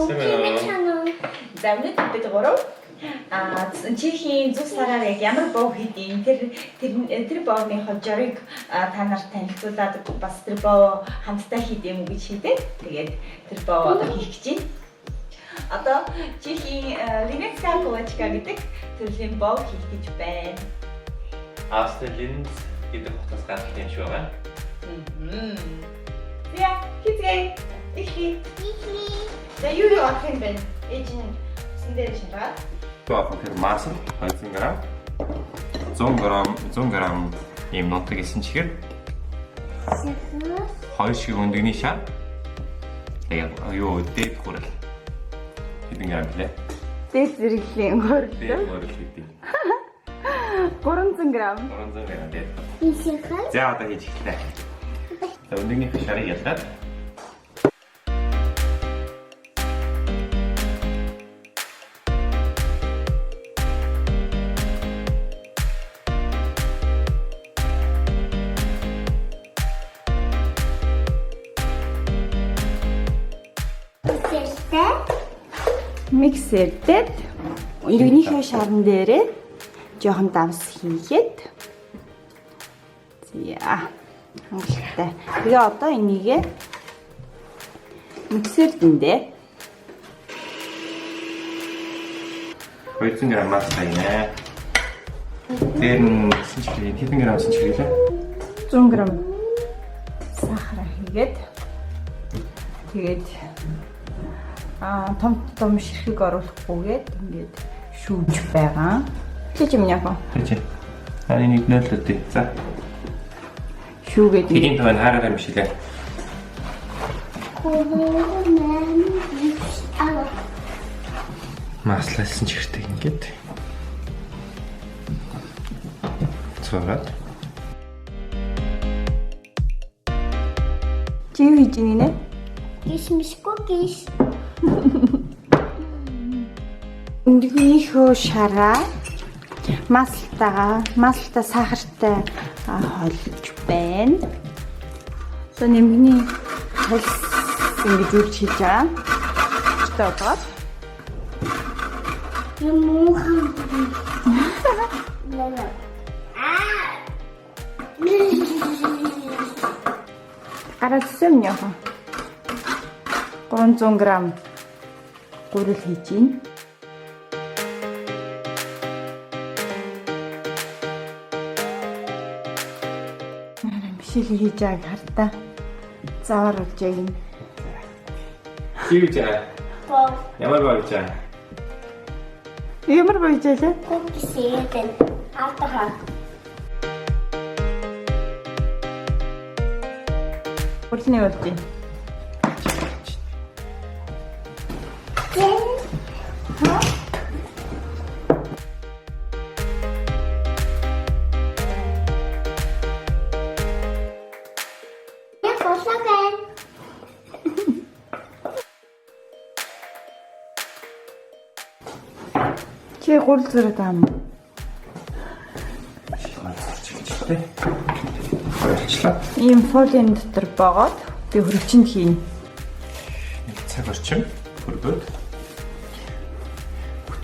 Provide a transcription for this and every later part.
За өнөөдөр бид гурав чихийн зүс сараар яг ямар боо хийдیں۔ Тэр боогны хожорыг та нарт танилцуулаад бас тэр боо хамтдаа хийдэм үү гэж хийдэг. Тэгээд тэр боо одоо хийх гэж байна. Одоо чихийн Ленецка Ковачка гэдэг төрлийн боо хийх гэж байна. Австралинд гэдэг хотоос гарах юм шиг байна. За, хийцгээе. Ихи. За, юу авах юм бэ? Ээж нь сэндэр шараад. Тэгэхээр мас 200 г, 100 г ийм нутаг исэн чихэр 2 шиг өндөгний шар. Яг юу дээд хүрэл. Хэдэн грамм блэ? Дээд зэрэглийн хөрөл. Дээд хүрэл хэдий. 300 г. 300 г дээд. За одоо хийж эхэллээ. За өндөгний шарыг ялгаад Миксертэй өндөгнийхөө шарн дээрээ жоохон давс хийгээд за хангалттай. Тэгээ одоо энийг миксертэндээ 200 г мас хайнаа. Тэр нь хэдэн грамм синчгэлээ? 100 г сахар хийгээд тэгээд том ширхэг оруулахгүйгээд ингээд шүүж байгаа. Тэг юм яах вэ? Тэг. Ани нэг нөлөө дээ. За. Шүүгээд тийм тань хараад юм шилээ. Масласан чихэртэй ингээд. Цораад. Чи юу хийж ийн нэ? Кишмиш кукиш. Өндөгнийхөө шараа маслтай сахартай холж байна. За нэмгний хальс ингэж үрж хийж байгаа. Өчтөө бодоод. Муухан. Гаралсан яах вэ? 300 г гурил хийж байна. Бишил хийж байгааг хартаа завар болж яг юм. Юу гэж аа? Боо. Ямар болж аа? Ямар болж байлаа? Кукиш ятэн. Алтаха. Хурцны болж байна. Чи гурил зэрэг таам. Ийм фолион дотор богоод би хөрөвчөнд хийн. Цаг орчим хөргөөд.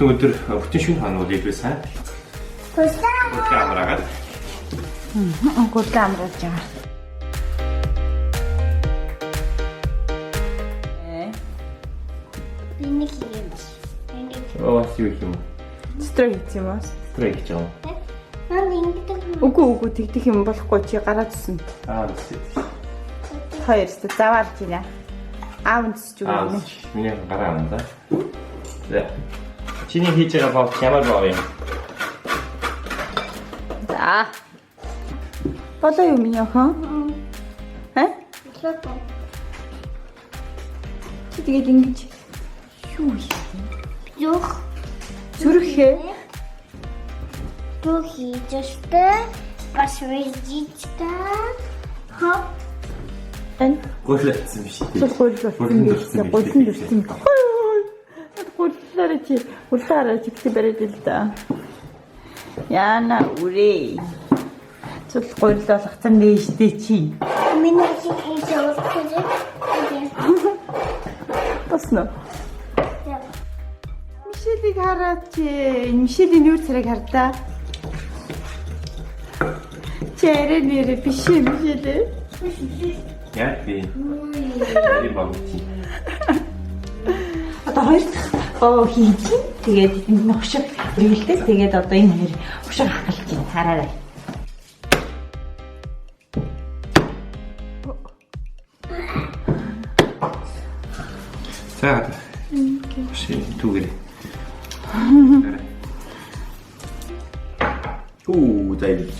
Бүтэн шөнө хоног үлээвээ сайн. Гурилаа амраагаад. Гурилаа амруулж байгаа. Биний хийм. Оо юу юм? Строй хийх юм уу? Строй хийж байгаа. Наа ингэдэг. Үгүй тэгдэх юм болохгүй чи гараад ирсэн. Зү. Хоёрт заваарч байна. Аав зүсч өгнө. Миний гараа авна да. За. Чиний хийж байгаа боо ямар боо юм? За. Болоо юм яахан? Лото. Чи тэгээд ингэж юу хийх вэ? Юх. Зүрхээ. Духи жиштэй. Башвэжичта. Хоп. Эн Гуйлсан биш. гуйлсан. Гуйллаараа чи гуйллаараа чигт барайд л да. Яна үрээ. Цул гуйллах цан нээжтэй чи. Миний хийж явах гэж. Басна. Мишелийг хараач. Мишелийн нүүр царайг хардаа. Чэрэ нэр биш Мишель. Яа би. Яри багти. Одоо хоёр дахь боо хийж. Тэгээд энэ хушиг хэрэглэдэг. Тэгээд одоо энэ хоёр хушиг хахалж байна. Хараарай. За. Ши түгэл. Уу, дай.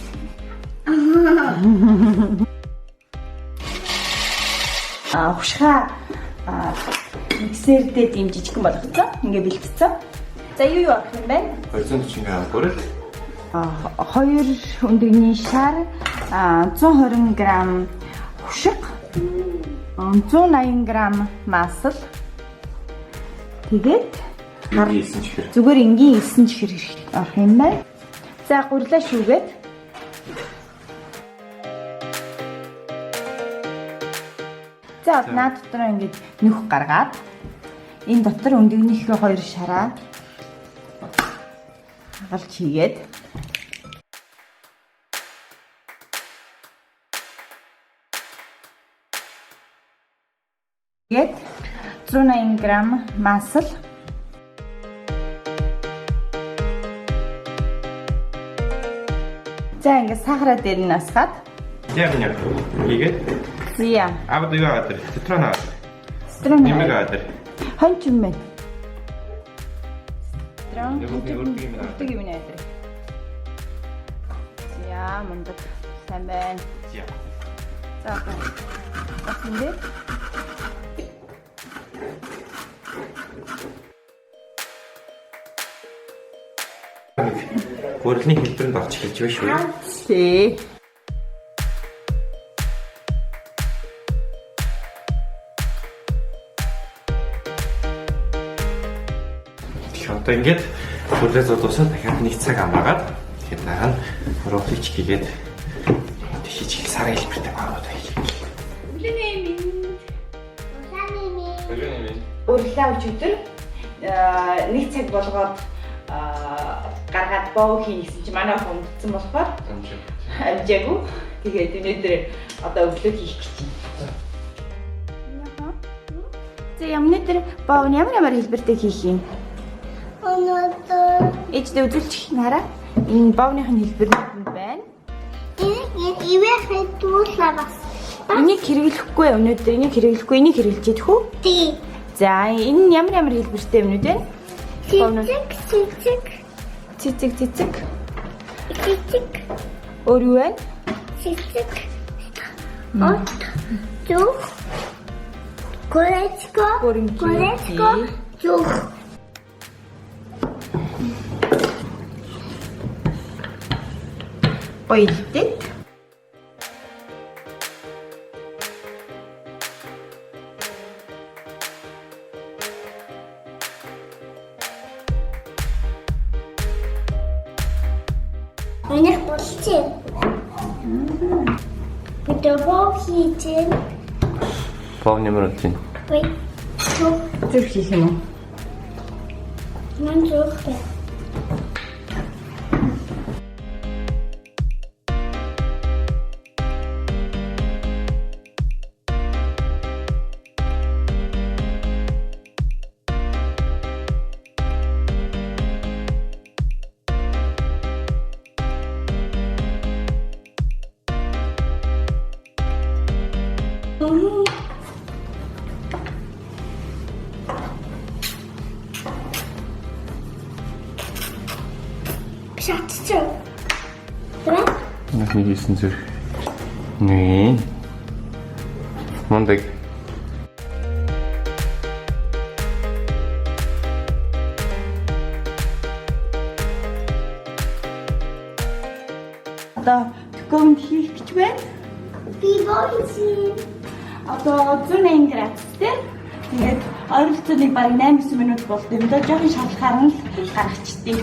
Хушгаа миксердээ ийм жижигхэн болгоцсон. Ингээ бэлтцсэн. За юу авах юм бэ? 240 г бүрэл. 2 өндөгний шар, 120 г хушиг, 180 г масал. Тэгээд зүгээр энгийн 9 чихэр авах юм байна. За гурлаа шүүгээд. За наад дотор ингэж нөх гаргаад энэ дотор өндөгнийхөө 2 шараа хагалж хийгээд гээд 180 г масал, за ингэ сахараа дээр нь насгаад Яг хийгээд. зя Аваад юу аваад цитрон аваад. строн Нэмэг аваад. хонч юм байна. Строн Уртыг юм нэ. Зя мундаг сайн байна. Зя. За бас ингэ Хөрөлний хэлбэрэнд орж эхэлж байна шүү. тий. Одоо ингээд хүлээж дуусаад дахиад 1 цаг амраагаад тэгэхээр дараа нь рофлич гээгээд хийж их сарын хэлбэртэй багууд хийж. Өрлөө өчигдөр 1 цаг болгоод гаргаад боо хийнэ гэсэн чи манай хүн мэдсэн болохоор амжаагүй. Тэгээд өнөөдөр одоо өглөө хийх гэж байна. За өнөөдөр боо ямар хэлбэртэй хийх юм? Өнөөдөр Ээждээ үзүүлчих хараа. Энэ боовныхын хэлбэрнүүд нь байна. ивэхэд дуулаас. Энийг хэрэглэхгүй өнөөдөр энийг хэрэглэхгүй энийг хэрэглэж идэх үү? Тий. За энэ нь ямар хэлбэртэй юмнууд вэ? Цэцэг. Өөр юу вэ? Зүг. Колечко. Зүг. Ойлтет. Энийг болчих. Битүүбоо хийчих. Боо нэмэр үтэн. Ой. Зүрх хийх юм уу? Ман зүг. Шатчих. Тэ? Нэг хийсэн зүрх. Нэ. Мондаг. Одоо төхөөнд хийх гэж байна. Би боочи. Одоо 180 градустэй. Тэгээд ойролцооныг баг 8-9 минут болд юм даа. Жохон шалхаар нь л гаргачдээ.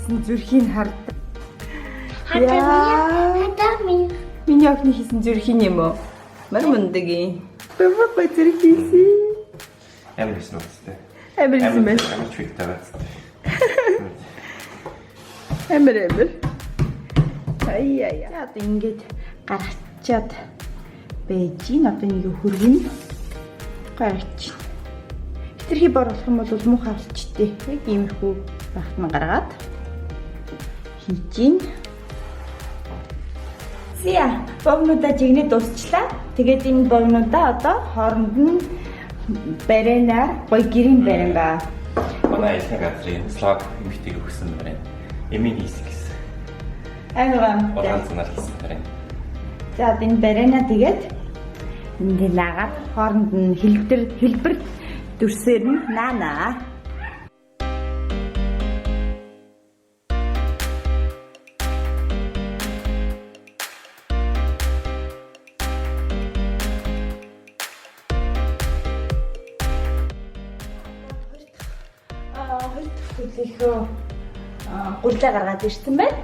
хийсэн зүрхийг хард. Хатами. Миний охины хийсэн зүрхийн юм уу? Мар мундагийн. Бэвэ зүрх хийсэн. Амар хийсэн үстэй. Амар хийсэн байна. Амар чигтэй байц. Амар. Ай. За одоо ингэж гаргачаад байж ин одоо нэг хөргөн гарч. Хитрхи бор болох юм бол муухай болчтой. Яг иймэрхүү багт ман гаргаад хийж ин. Зя богнуудаа жигнээ дуусчлаа. Тэгээд энэ богнуудаа одоо хооронд нь барена гой гэрийн барен ба. Манай айлын газрын слог эмхтэйг өгсөн байна. Эмийн хийсэн гэсэн. Аймаг. Орон цанаар хийсэн байна. За одоо энэ барена тэгээд энд наагаад хооронд нь хэлбэр дүрсээр нь наана. Хөтлөхөө гурлаа гаргаад ирсэн байна.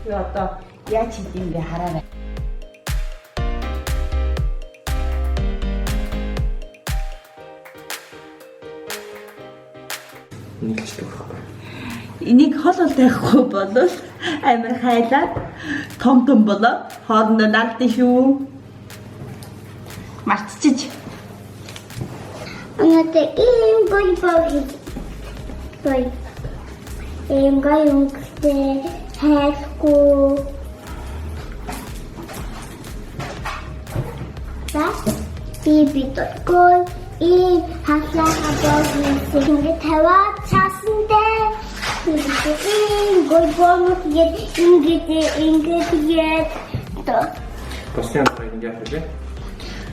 Тэгээ одоо яаж хийх юм бэ хараарай. Нийлжлэх байхгүй. Энийг хол тайхгүй болол амар хайлаад том болоод хоорондоо налдсан шүү. Мартчих. Анята ийм гоё хийж. Гоё. Ийм гоё өнгөтэй хайхгүй. За бибитгой ийм хаалаа хадаад ингэ таваад цаасандаа ийм гоё бомб ингээд Босян ингэ яах вэ?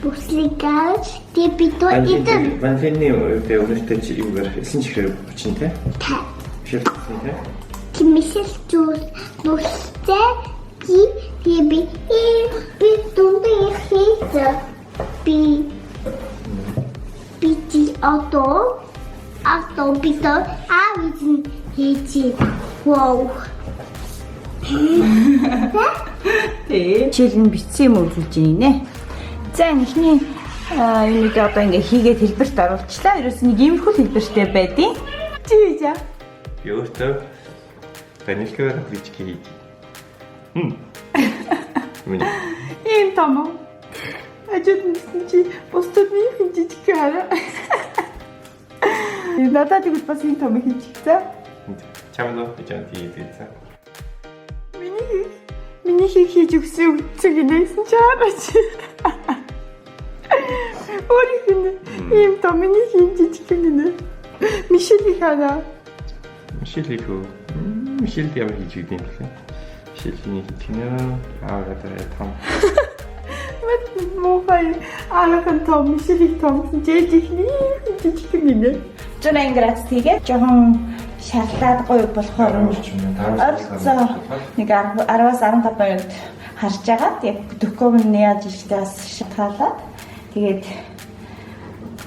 Буслигаж бибито идэн. Ванфины өнөртэй чи юугаар хэлсэн чихээр бичин те? Та. Шилсэн те? Кимисэл зүс бустэй би дундын хийзэ би auto бито авизэн хийчи. Вау. Жишээл нь бичсэн юм үзүүлж байна. За эхний энийг одоо ингээ хийгээд хэлбэрт оруулчлаа. Ерөөс нэг иймэрхүү хэлбэртэй байдیں۔ Чи яа? Би өөртөө ванилькаар бичиг хийж. Миний Ийм том. Ажид мэдсэн чи бусдад нэг жижиг хараа. Надад тэгвэл бас ийм том хийчихсэн. чамд бичээд хийдэг. Миний хийж өгсөн үгцэг нээсэн чи хараач. Өөрийнх нь ийм том миний жижиг гинэ. Мишель хана. Мишель ямар хийж өгд юм бэ? Мишельний хитнэ аагаад том. Мохай аахан том мишель том жижиг гинэ. Жонэн грац тэгээ жоохон шатлаад гоё болохоор ойролцоо нэг 10-аас 15 минут харж агаад яг дөхөөг нь яаж ихтэй бас шатгаалаад тэгээд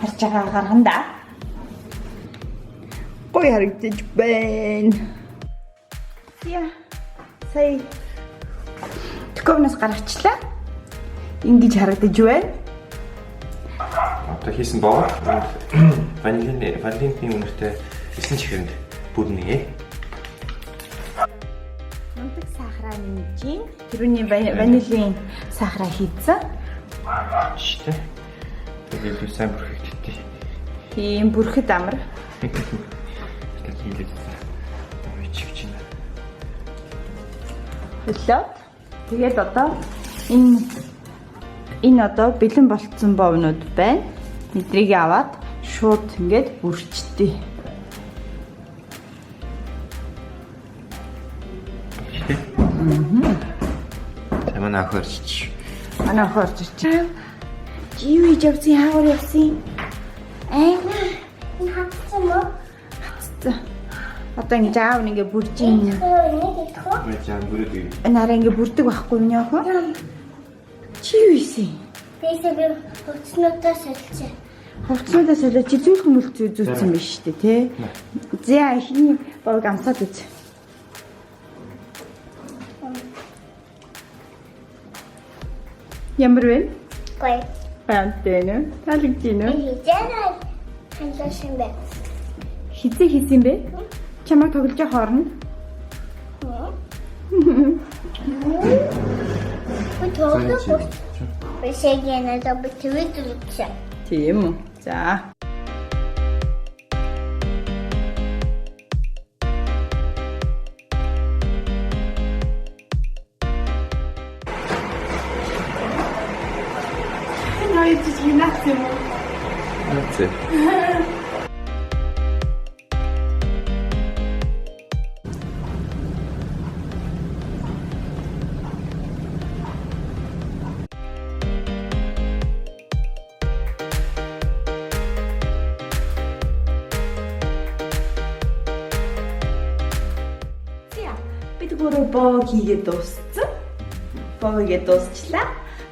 харж байгаа гарганда гоё харагдаж байна. Яа сая дөхөөс гаргачлаа. Ингэж харагдаж байна. Одоо хийсэн боо ванилины өнөртэй 9 чихэнд бүрнэ. Мундаг сахараа нэмжин. Тэрүүний ванилийн сахараа хийцэн. Штэ. Тэгээд би сайн бүрхэгдтий. Тийм бүрхэд амар. Хийлээ. Ой чивч юм. Хэлээд тэгээд одоо энэ одоо бэлэн болцсон бовнууд байна. Эдрийг аваад шууд ингээд бүрчдээ. Манай охорч. Манай охорч. Чи юу хийж явсан хаагаар явсан? Энэ хатсан мó. Одоо ингэ аав нэгэ бүрж ийн. Нэг идэхгүй. Мячаан бүрдэг. Нараа ингэ бүрдэг байхгүй миний охин. Чи юу ийсэн? Бисээ би хөцнөдөө солилцоо. Хувцснуудаас солио чи зүүх мөл зүүцсэн биш үү те? За эхний бог амсаад үз. Ямар вэ? Гоё. Баянтай нэ. Таалагдж байна уу? Хизээ хандсан бэ. Хизээ хийсэн бэ? Чамайг тоглож хоорно. Ой тоглох. Бэшэгийн надад битвэд үлдсэн. Тийм үү. За. Наяд чи наац юм уу? Наац. Бид гурав боо хийгээд дууссан. Боо хийгээд дуусчлаа.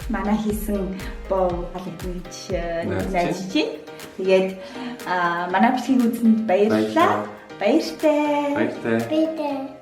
Манай хийсэн боо халагдсан гэж найдаж байна. Тэгээд манай бичлэгийг үзсэнд баярлалаа. Баяртай. Баяртай. Битээ.